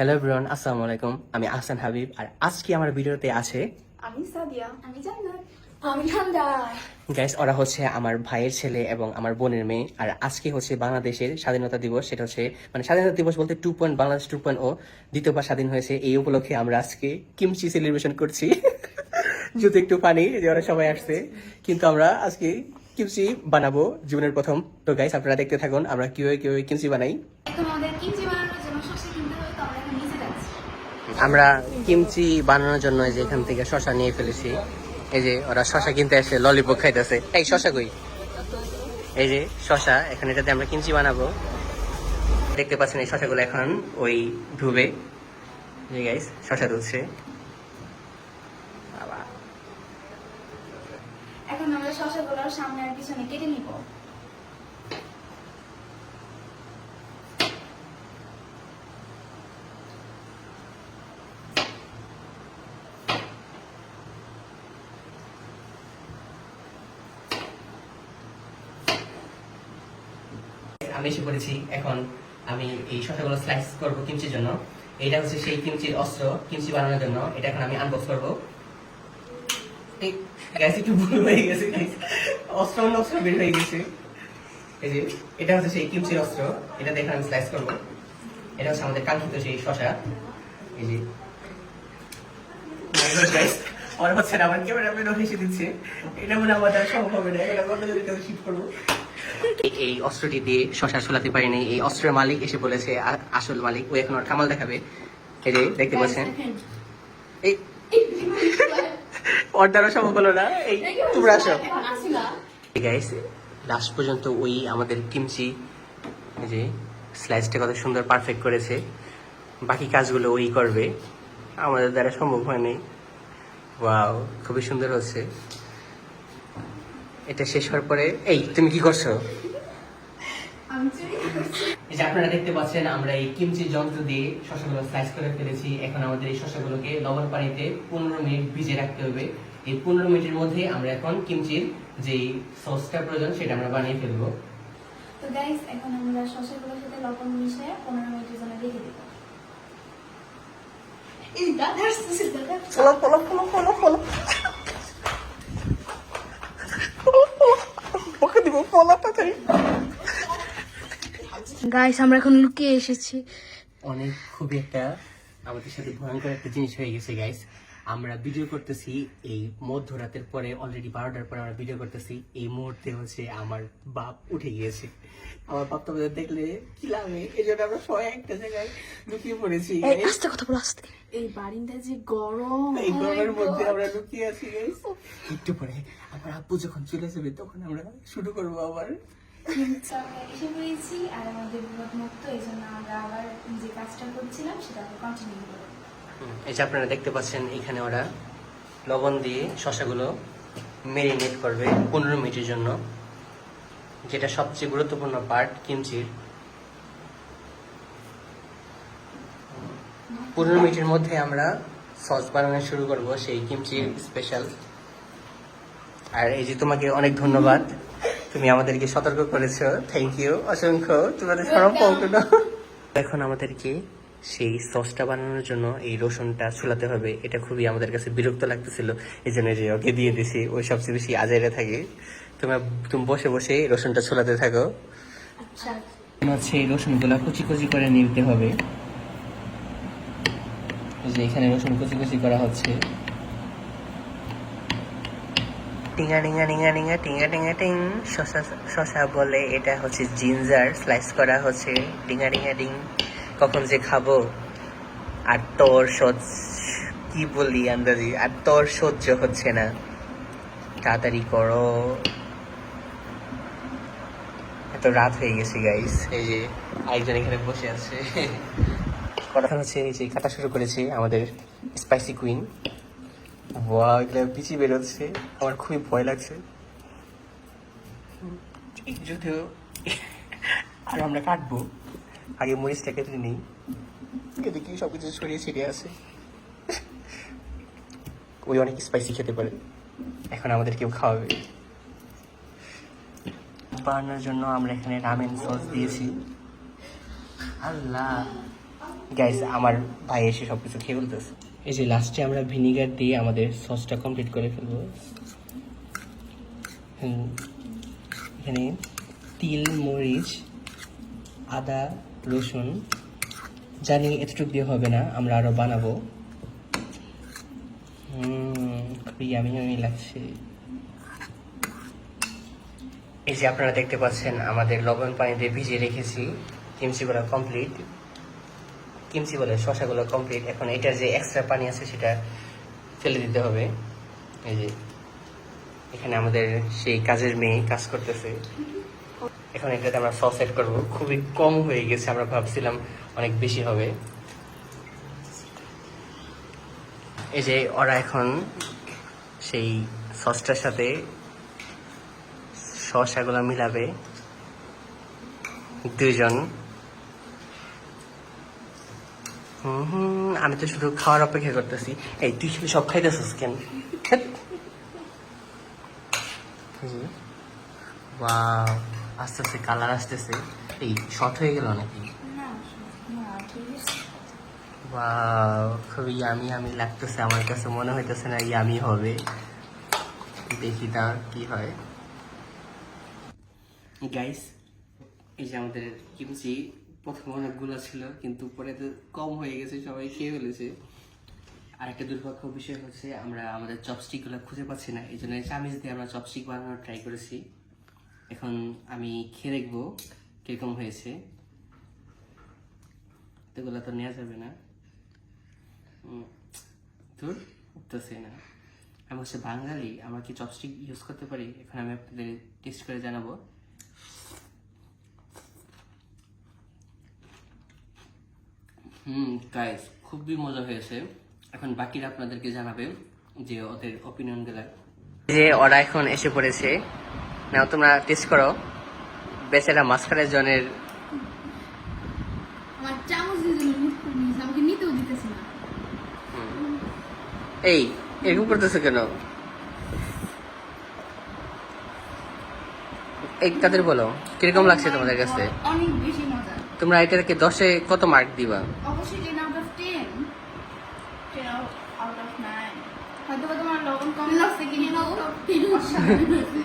Hello everyone, আসসালামু আলাইকুম। আমি আহসান হাবিব, আর আজকে আমার ভিডিওতে আছে আমি সাদিয়া, আমি জান্নাত, আমি ঠান্ডা। গাইস। ওরা হচ্ছে আমার ভাইয়ের ছেলে এবং আমার বোনের মেয়ে। আর আজকে হচ্ছে বাংলাদেশের স্বাধীনতা দিবস। সেটা হচ্ছে মানে স্বাধীনতা দিবস বলতে বাংলাদেশ 2.0 দ্বিতীয়বার স্বাধীন হয়েছে। এই উপলক্ষে আমরা আজকে কিমচি সেলিব্রেশন করছি। যদি একটু পানি যে ওরা সবাই আসছে, কিন্তু আমরা আজকে কিমচি বানাবো জীবনের প্রথম। তো গাইস, আপনারা দেখতে থাকুন আমরা কিভাবে কিভাবে কিমচি বানাই। এখন আমাদের কিমচি বানানোর জন্য শসা কিনতে হবে, তো আমরা এখন নিচে যাচ্ছি। আমরা কিমচি বানানোর জন্য এই যে এখান থেকে শশা নিয়ে ফেলেছি। এই যে ওরা শশা কিনতে এসে ললিপপ খাইতেছে। এই শশা কই? এই যে শশা, এখন এটাতে আমরা কিমচি বানাবো। দেখতে পাচ্ছেন এই শশাগুলো এখন ওই ধুবে। এই গাইস, শশা ধুচ্ছে। বাবা, এখন আমরা শসাগুলোর সামনে আর পিছনে কেটে নিব। আমি এসে পড়েছি। এখন আমি এই শশাগুলো স্লাইস করব কিমচির জন্য। এটা হচ্ছে সেই কিমচির অস্ত্র, কিমচি বানানোর জন্য। এটা এখন আমি আনবক্স করবো। এই গাইস, একটু ভুল হয়ে গেছে গাইস, অস্ত্র বের হয়ে গেছে। এই যে এটা হচ্ছে সেই কিমচির অস্ত্র, এটা দেখে আমি স্লাইস করবো। এটা হচ্ছে আমাদের কাঙ্ক্ষিত সেই শশা। এই যে গাইস, আমার হচ্ছে না, আমার ক্যামেরাম্যানও হেসে দিচ্ছে। এটা মনে আমার দ্বারা সম্ভব হবে না। এটা বন্ধ যদি কেউ শিফট করবো। এই অস্ত্রটি দিয়ে শশা ছোলাতে পারিনি। এই অস্ত্রের মালিক এসে বলেছে, আসল মালিক ও এখন ওর কামাল দেখাবে। এই যে দেখতে পাচ্ছেন, এই ওর দ্বারা সম্ভব হলো না। এই তোমরা আসো গাইস। লাস্ট পর্যন্ত ওই আমাদের কিমচি যে স্লাইসটা কত সুন্দর পারফেক্ট করেছে। বাকি কাজগুলো ওই করবে, আমাদের দ্বারা সম্ভব হয়নি। ওয়াও, খুবই সুন্দর হচ্ছে। এটা শেষ হওয়ার পরে, এই তুমি কি করছো? এই যে আপনারা দেখতে পাচ্ছেন, আমরা এই কিমচি যন্ত্র দিয়ে শসাগুলো স্লাইস করে ফেলেছি। এখন আমাদের এই শসাগুলোকে লবণ পানিতে 15 মিনিট ভিজে রাখতে হবে। এই 15 মিনিটের মধ্যে আমরা এখন কিমচির যে সসটা প্রয়োজন সেটা আমরা বানিয়ে ফেলবো। তো গাইস, এখন আমরা শসাগুলোর সাথে লবণ মিশিয়ে 15 মিনিটের জন্য রেখে দেব। এই দাদা আসছে, দাদা ফলো ওকে দিব ফলোটা চাই। গাইস, আমরা এখন লুকিয়ে এসেছি। অনেক খুবই একটা আমাদের সাথে ভয়ঙ্কর একটা জিনিস হয়ে গেছে গাইস। আমরা ভিডিও করতেছি এই মধ্যরাতের পরে, অলরেডি 12টার পরে আমরা ভিডিও করতেছি। এই মুহূর্তে হচ্ছে আমার বাপ উঠে গিয়েছে। আমার বাপ তো আমাদের দেখলে কি লাগে, এই জন্য আমরা সবাই একটা জায়গায় লুকিয়ে পড়েছি। আস্তে কথা বল, আস্তে। এই বারিন্দা যে গরম, এই গরমের মধ্যে আমরা লুকিয়ে আছি গাইস। একটু পরে আমার আব্বু যখন চলে যাবে তখন আমরা শুরু করবো আবার। কিন্তু আমরা এসে পড়েছি আর আমাদের বিপদ মুক্ত, এই জন্য আমরা আবার যে কাজটা করছিলাম সেটা কন্টিনিউ করবো। এই যে আপনারা দেখতে পাচ্ছেন, এখানে ওরা লবণ দিয়ে শসাগুলো মেরিনেট করবে 15 মিনিটের জন্য, যেটা সবচেয়ে গুরুত্বপূর্ণ পার্ট কিমচির। 15 মিনিটের মধ্যে আমরা সস বানানো শুরু করব, সেই কিমচির স্পেশাল। আর এই যে তোমাকে অনেক ধন্যবাদ, তুমি আমাদেরকে সতর্ক করেছো। থ্যাংক ইউ অসংখ্য, তোমাদের সরব পাওনা। এখন আমাদেরকে সেই সসটা বানানোর জন্য এই রসুনটা ছুলাতে হবে। এটা খুবই আমাদের কাছে বিরক্ত লাগতেছিল, এই জন্য যে ওকে দিয়ে দিছি। ওই সবচেয়ে বেশি আজাইরা থাকে। তুমি বসে বসে রসুনটা ছুলাতে থাকো। আচ্ছা, হচ্ছে এই রসুনগুলো কুচি কুচি করে নিতে হবে। এই যে এখানে রসুন কুচি কুচি করা হচ্ছে। টিঙ্গা টিঙ্গা টিঙ্গা টিঙ্গা টিঙ্গা টিঙ্গা টিং। শশা বলে, এটা হচ্ছে জিঞ্জার স্লাইস করা হচ্ছে। টিঙ্গা টিঙ্গা টিং। কখন যে খাবো, আর তোর কি বলি আন্দাজি, আর তোর সহ্য হচ্ছে না, তাড়াতাড়ি করো। এত রাত হয়ে গেছে গাইস। এই যে আরেকজন এখানে বসে আছে। কথা হচ্ছে, এই যে কাটা শুরু করেছি আমাদের স্পাইসি কুইন। ওয়াও, এগুলো পিচি বেরোচ্ছে, আমার খুবই ভয় লাগছে। যদিও আর আমরা কাটবো, আগে মরিচটা কেটে নিই। দেখি সবকিছু ছড়িয়ে ছিটিয়ে আছে। ওই অনেক স্পাইসি খেতে পারে, এখন আমাদের কেউ খাওয়াবে। বানানোর জন্য আমরা এখানে রামেন সস দিয়েছি। আল্লাহ, গাইস আমার ভাই এসে সব কিছু খেয়ে ফেলতেছে। এই যে লাস্টে আমরা ভিনিগার দিয়ে আমাদের সসটা কমপ্লিট করে ফেলবো। এখানে তিল, মরিচ, আদা, রসুন, জানি এতটুকু দিয়ে হবে না, আমরা আরো বানাবো। খুবই ইয়ামি ইয়ামি লাগছে। এই যে আপনারা দেখতে পাচ্ছেন আমাদের লবণ পানিতে ভিজিয়ে রেখেছি কিমচিগুলো কমপ্লিট, কিমচি বলে শসাগুলো কমপ্লিট। এখন এটার যে এক্সট্রা পানি আছে সেটা ফেলে দিতে হবে। এই যে এখানে আমাদের সেই কাজের মেয়ে কাজ করতেছে। এখন এটাতে আমরা সস এড করবো। খুবই কম হয়ে গেছে, আমরা ভাবছিলাম অনেক বেশি হবে। এই যে ওরা এখন সেই সসটার সাথে শসাগুলো মিলাবে দুজন। আমি তো শুধু খাওয়ার অপেক্ষা করতেছি। এই তুই শুধু সব খাইতেছিস কেন? ওয়াও, আস্তে আস্তে কালার আসতেছে। এই শর্ট হয়ে গেল নাকি? ওয়াও, খুবই ইয়ামি ইয়ামি লাগতেছে। আমার কাছে মনে হইতেছে না ইয়ামি হবে। দেখি তা কি হয়। গাইস, এই যে আমাদের কিমচি প্রথমে অনেকগুলো ছিল, কিন্তু পরে তো কম হয়ে গেছে, সবাই খেয়ে ফেলেছে। আর একটা দুর্ভাগ্য বিষয় হচ্ছে আমরা আমাদের চপস্টিকগুলো খুঁজে পাচ্ছি না, এই জন্য চামিচ দিয়ে আমরা চপস্টিক বানানোর ট্রাই করেছি। এখন আমি খেয়ে দেখবো কিরকম হয়েছে। এগুলো তো নেওয়া যাবে না, তোর উঠতেছে না। আমি হচ্ছে বাঙালি, আমরা কি চপস্টিক ইউজ করতে পারি? এখন আমি আপনাদের টেস্ট করে জানাবো। গাইস, খুবই মজা হয়েছে। এখন বাকিরা আপনাদেরকে জানাবে যে ওদের অপিনিয়ন গুলা। যে ওরা এখন এসে পড়েছে, নাও তোমরা টেস্ট করো। বেচারা মাঝখানের জনের আমার চামচ দিয়ে দিল, মুখ করে নিয়েছে, আমাকে নিতেও দিতেছে না। এই এরকম করতেছে কেন? এই তাদের বলো কিরকম লাগছে তোমাদের কাছে? অনেক বেশি মজা। তোমরা এটাকে 10-এ কত মার্ক দিবা? অবশ্যই 10 out of 10, 10 out of 9। হয়তো তোমার লবণ কম লাগছে কিন্তু অসাধারণ হয়েছে।